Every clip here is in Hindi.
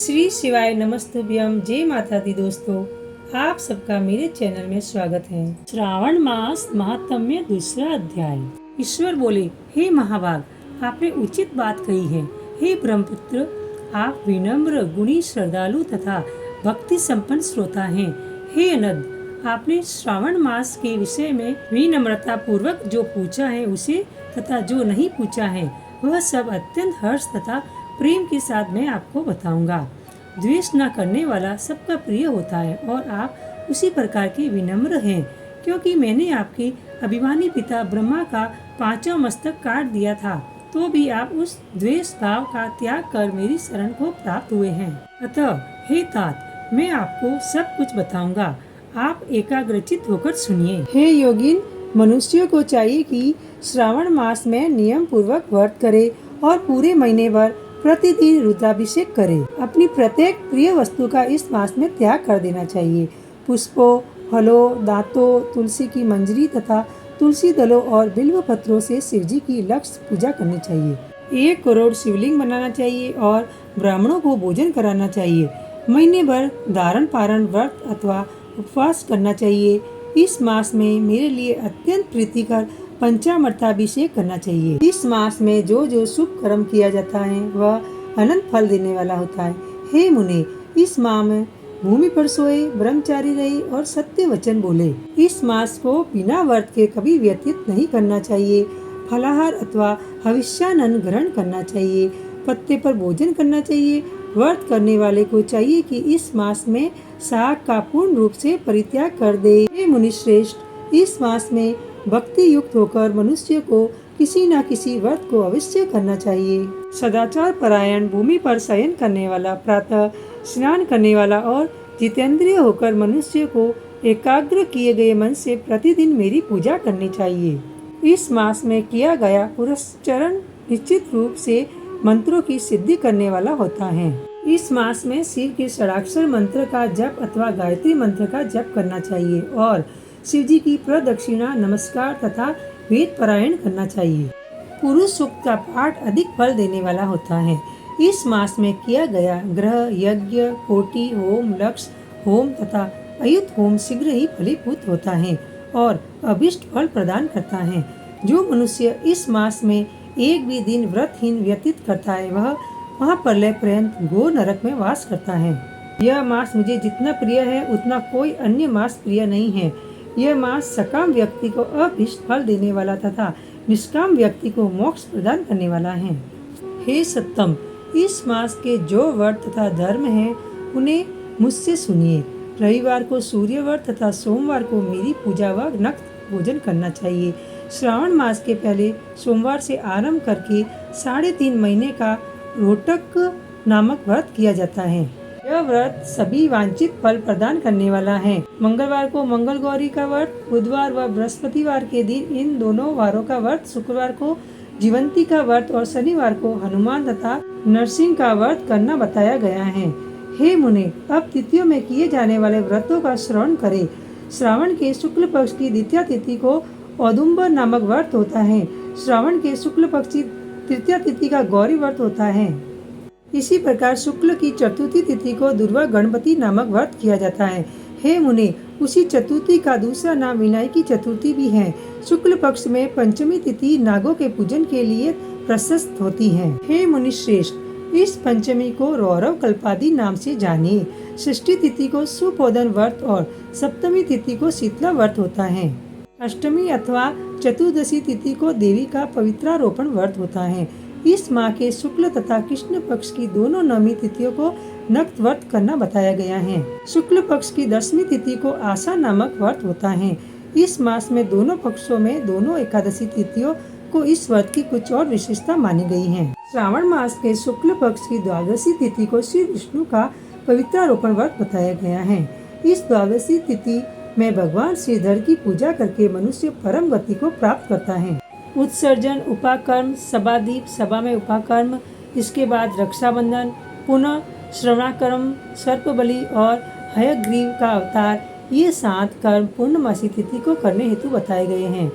श्री शिवाय नमस्तुभ्यम। जय माता दी। दोस्तों, आप सबका मेरे चैनल में स्वागत है। श्रावण मास महात्म्य दूसरा अध्याय। ईश्वर बोले, हे महाभाग, आपने उचित बात कही है। हे ब्रह्मपुत्र, आप विनम्र, गुणी, श्रद्धालु तथा भक्ति संपन्न श्रोता हैं। हे अनद, आपने श्रावण मास के विषय में विनम्रता पूर्वक जो पूछा है उसे तथा जो नहीं पूछा है वह सब अत्यंत हर्ष तथा प्रेम के साथ मैं आपको बताऊंगा। द्वेष न करने वाला सबका प्रिय होता है और आप उसी प्रकार के विनम्र हैं, क्योंकि मैंने आपके अभिमानी पिता ब्रह्मा का 5वां मस्तक काट दिया था, तो भी आप उस द्वेष भाव का त्याग कर मेरी शरण को प्राप्त हुए हैं। अतः हे तात, मैं आपको सब कुछ बताऊंगा, आप एकाग्रचित होकर सुनिए। हे योगिन, मनुष्यों को चाहिए कि श्रावण मास में नियम पूर्वक व्रत करे और पूरे महीने भर प्रतिदिन रुद्राभिषेक करे। अपनी प्रत्येक प्रिय वस्तु का इस मास में त्याग कर देना चाहिए। पुष्पों, फलों, दांतों, तुलसी की मंजरी तथा तुलसी दलों और बिल्व पत्रों से शिव जी की लक्ष्य पूजा करनी चाहिए। 1 करोड़ शिवलिंग बनाना चाहिए और ब्राह्मणों को भोजन कराना चाहिए। महीने भर धारण पारण व्रत अथवा उपवास करना चाहिए। इस मास में मेरे लिए अत्यंत प्रीतिकर पंचामृताभिषेक करना चाहिए। इस मास में जो जो शुभ कर्म किया जाता है वह अनंत फल देने वाला होता है। हे मुने, इस माह में भूमि पर सोए, ब्रह्मचारी रहे और सत्य वचन बोले। इस मास को बिना व्रत के कभी व्यतीत नहीं करना चाहिए। फलाहार अथवा हविष्यान्न ग्रहण करना चाहिए। पत्ते पर भोजन करना चाहिए। व्रत करने वाले को चाहिए कि इस मास में शाक का पूर्ण रूप से परित्याग कर दे। हे मुनिश्रेष्ठ, इस मास में भक्ति युक्त होकर मनुष्य को किसी न किसी व्रत को अवश्य करना चाहिए। सदाचार परायण, भूमि पर शयन करने वाला, प्रातः स्नान करने वाला और जितेंद्रिय होकर मनुष्य को एकाग्र किए गए मन से प्रतिदिन मेरी पूजा करनी चाहिए। इस मास में किया गया पुरस्चरण निश्चित रूप से मंत्रों की सिद्धि करने वाला होता है। इस मास में शिव के षडाक्षर मंत्र का जप अथवा गायत्री मंत्र का जप करना चाहिए और शिव जी की प्रदक्षिणा, नमस्कार तथा वेद पारायण करना चाहिए। पुरुष सूक्त का पाठ अधिक फल देने वाला होता है। इस मास में किया गया ग्रह यज्ञ, कोटि होम, लक्ष्य होम तथा अयुत होम शीघ्र ही फलीभूत होता है और अभिष्ट फल प्रदान करता है। जो मनुष्य इस मास में एक भी दिन व्रतहीन व्यतीत करता है वह महाप्रलय पर्यंत घोर नरक में वास करता है। यह मास मुझे जितना प्रिय है उतना कोई अन्य मास प्रिय नहीं है। यह मास सकाम व्यक्ति को अभीष्ट फल देने वाला तथा निष्काम व्यक्ति को मोक्ष प्रदान करने वाला है। हे सत्तम, इस मास के जो व्रत तथा धर्म हैं उन्हें मुझसे सुनिए। रविवार को सूर्य व्रत तथा सोमवार को मेरी पूजा व नक्त भोजन करना चाहिए। श्रावण मास के पहले सोमवार से आरंभ करके 3.5 महीने का रोटक नामक व्रत किया जाता है। यह व्रत सभी वांछित फल प्रदान करने वाला है। मंगलवार को मंगल गौरी का व्रत, बुधवार व बृहस्पतिवार के दिन इन दोनों वारों का व्रत, शुक्रवार को जीवंती का व्रत और शनिवार को हनुमान तथा नरसिंह का व्रत करना बताया गया है। हे मुने, अब तिथियों में किए जाने वाले व्रतों का श्रवण करें। श्रावण के शुक्ल पक्ष की द्वितीय तिथि को औदुंबर नामक व्रत होता है। श्रावण के शुक्ल पक्ष की तृतीय तिथि का गौरी व्रत होता है। इसी प्रकार शुक्ल की चतुर्थी तिथि को दुर्वा गणपति नामक व्रत किया जाता है। हे मुने, उसी चतुर्थी का दूसरा नाम विनायकी चतुर्थी भी है। शुक्ल पक्ष में पंचमी तिथि नागों के पूजन के लिए प्रशस्त होती है। हे मुनिश्रेष्ठ, इस पंचमी को रौरव कल्पादि नाम से जानिए। षष्ठी तिथि को सुपोदन व्रत और सप्तमी तिथि को शीतला व्रत होता है। अष्टमी अथवा चतुर्दशी तिथि को देवी का पवित्रारोपण व्रत होता है। इस माह के शुक्ल तथा कृष्ण पक्ष की दोनों नवमी तिथियों को नक्त व्रत करना बताया गया है। शुक्ल पक्ष की 10वीं तिथि को आशा नामक व्रत होता है। इस मास में दोनों पक्षों में दोनों एकादशी तिथियों को इस व्रत की कुछ और विशेषता मानी गई है। श्रावण मास के शुक्ल पक्ष की 12वीं तिथि को श्री विष्णु का पवित्रारोपण व्रत बताया गया है। इस 12वीं तिथि में भगवान श्रीधर की पूजा करके मनुष्य परम गति को प्राप्त करता है। उत्सर्जन, उपाकर्म, सभादीप, सभा में उपाकर्म, इसके बाद रक्षाबंधन, पुनः श्रवणाकर्म, सर्पबलि और हयग्रीव का अवतार, ये 7 कर्म पूर्णमासी तिथि को करने हेतु बताए गए हैं।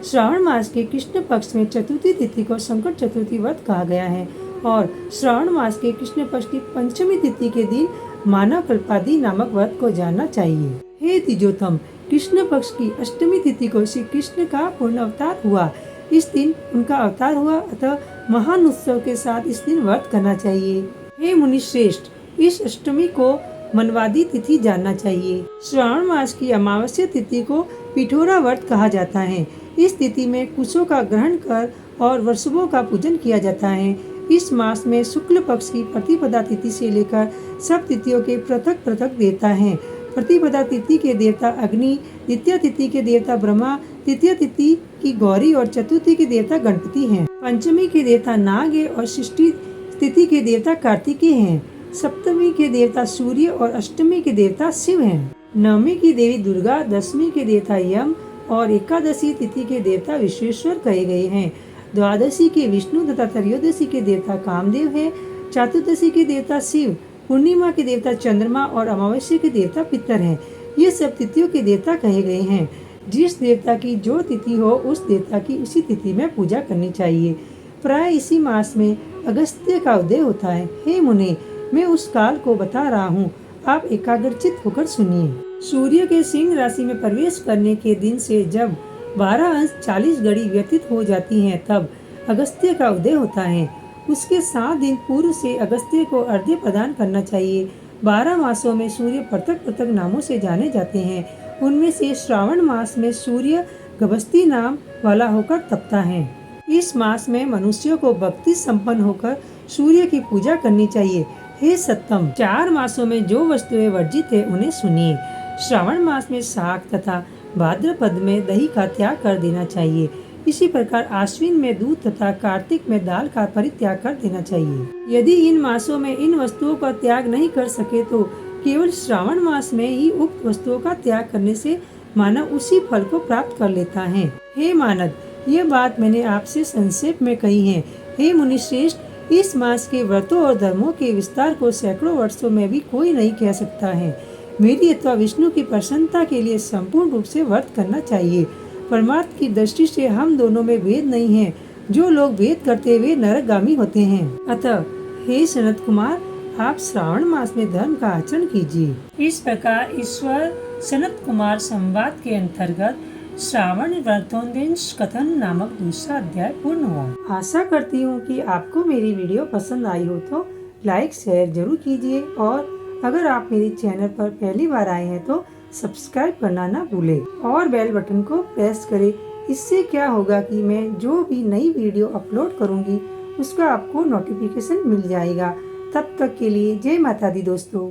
श्रावण मास के कृष्ण पक्ष में चतुर्थी तिथि को संकट चतुर्थी व्रत कहा गया है और श्रावण मास के कृष्ण पक्ष की पंचमी तिथि के दिन मानव कल्पादि नामक व्रत को जानना चाहिए। हे द्विजोत्तम, कृष्ण पक्ष की अष्टमी तिथि को श्री कृष्ण का पूर्ण अवतार हुआ। इस दिन उनका अवतार हुआ, अतः महान उत्सव के साथ इस दिन व्रत करना चाहिए। हे मुनि श्रेष्ठ, इस अष्टमी को मनवादी तिथि जानना चाहिए। श्रावण मास की अमावस्या तिथि को पिठोरा व्रत कहा जाता है। इस तिथि में कुशों का ग्रहण कर और वृषभों का पूजन किया जाता है। इस मास में शुक्ल पक्ष की प्रतिपदा तिथि से लेकर सब तिथियों के पृथक पृथक देवता हैं। प्रतिपदा तिथि के देवता अग्नि, द्वितीय तिथि के देवता ब्रह्मा, तृतीय तिथि की गौरी और चतुर्थी के देवता गणपति हैं। पंचमी के देवता नाग है और षष्ठी तिथि के देवता कार्तिकेय हैं। सप्तमी के देवता सूर्य और अष्टमी के देवता शिव हैं। नवमी की देवी दुर्गा, दशमी के देवता यम और एकादशी तिथि के देवता विश्वेश्वर कहे गए हैं। द्वादशी के विष्णु तथा त्रयोदशी के देवता कामदेव है। चतुर्दशी के देवता शिव, पूर्णिमा के देवता चंद्रमा और अमावस्या के देवता पितर हैं। ये सब तिथियों के देवता कहे गए हैं। जिस देवता की जो तिथि हो उस देवता की उसी तिथि में पूजा करनी चाहिए। प्राय इसी मास में अगस्त्य का उदय होता है। हे मुने, मैं उस काल को बता रहा हूँ, आप एकाग्रचित होकर सुनिए। सूर्य के सिंह राशि में प्रवेश करने के दिन से जब 12:40 घड़ी व्यतीत हो जाती हैं, तब अगस्त्य का उदय होता है। उसके 7 दिन पूर्व से अगस्त्य को अर्घ्य प्रदान करना चाहिए। 12 मासों में सूर्य पृथक पृथक नामों से जाने जाते हैं। उनमें से श्रावण मास में सूर्य गभस्ती नाम वाला होकर तपता है। इस मास में मनुष्यों को भक्ति संपन्न होकर सूर्य की पूजा करनी चाहिए। हे सत्तम, 4 मासों में जो वस्तुएं वर्जित है उन्हें सुनिए। श्रावण मास में शाक तथा भाद्रपद में दही का त्याग कर देना चाहिए। इसी प्रकार आश्विन में दूध तथा कार्तिक में दाल का परित्याग कर देना चाहिए। यदि इन मासों में इन वस्तुओं का त्याग नहीं कर सके तो केवल श्रावण मास में ही उक्त वस्तुओं का त्याग करने से मानव उसी फल को प्राप्त कर लेता है। हे मानव, ये बात मैंने आपसे संक्षेप में कही है। हे मुनि श्रेष्ठ, इस मास के व्रतों और धर्मों के विस्तार को सैकड़ों वर्षों में भी कोई नहीं कह सकता है। मेरी अथवा विष्णु की प्रसन्नता के लिए संपूर्ण रूप से व्रत करना चाहिए। परमार्थ की दृष्टि से हम दोनों में भेद नहीं है। जो लोग भेद करते वे नरकगामी होते हैं। अतः हे सनत कुमार, आप श्रावण मास में धर्म का आचरण कीजिए। इस प्रकार ईश्वर सनत कुमार संवाद के अंतर्गत श्रावण व्रतोद्देश कथन नामक दूसरा अध्याय पूर्ण हुआ। आशा करती हूँ कि आपको मेरी वीडियो पसंद आई हो तो लाइक शेयर जरूर कीजिए और अगर आप मेरे चैनल पर पहली बार आए हैं तो सब्सक्राइब करना ना भूलें और बेल बटन को प्रेस करें। इससे क्या होगा कि मैं जो भी नई वीडियो अपलोड करूँगी उसका आपको नोटिफिकेशन मिल जाएगा। तब तक के लिए जय माता दी दोस्तों।